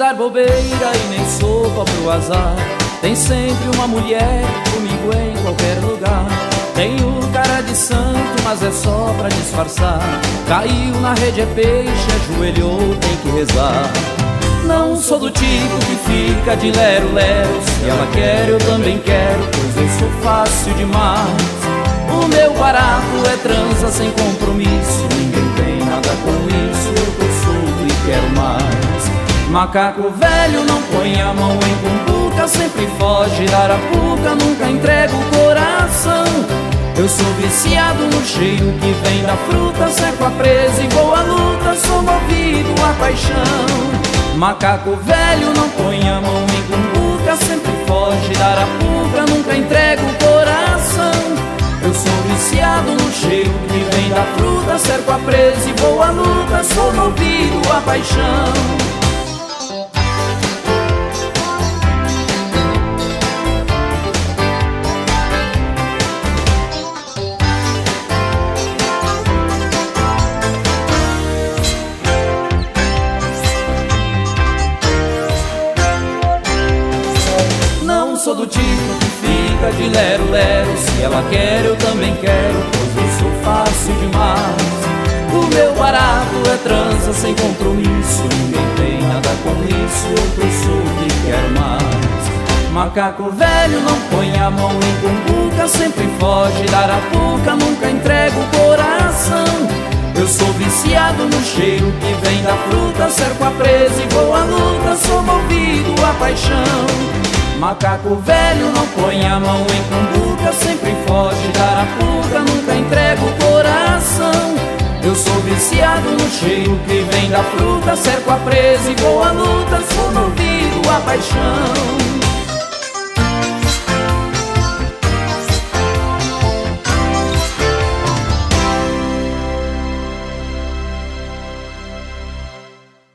Dar bobeira e nem sopa pro azar. Tem sempre uma mulher comigo em qualquer lugar. Tenho cara de santo, mas é só pra disfarçar. Caiu na rede é peixe, ajoelhou, tem que rezar. Não sou do tipo que fica de lero-lero. Se ela quer, eu também quero, pois eu sou fácil demais. O meu barato é transa sem compromisso. Ninguém tem nada com isso, eu tô solto e quero mais. Macaco velho não põe a mão em cumbuca, sempre foge da arapuca, nunca entrega o coração. Eu sou viciado no cheiro que vem da fruta, seco a presa e vou à luta, sou movido a paixão. Macaco velho não põe a mão em cumbuca, sempre foge da arapuca, nunca entrega o coração. Eu sou viciado no cheiro que vem da fruta, cerco a presa e vou à luta, sou movido a paixão. Sou do tipo que fica de lero-lero. Se ela quer, eu também quero, pois eu sou fácil demais. O meu barato é transa sem compromisso. Ninguém tem nada com isso, eu tô solto e quero mais. Macaco velho não põe a mão em cumbuca, sempre foge da arapuca, nunca entrega o coração. Eu sou viciado no cheiro que vem da fruta, cerco a presa e vou à luta, sou movido a paixão. Macaco velho não põe a mão em cumbuca, sempre foge da arapuca, nunca entrega o coração. Eu sou viciado no cheiro que vem da fruta, cerco a presa e vou à luta, sou movido a paixão.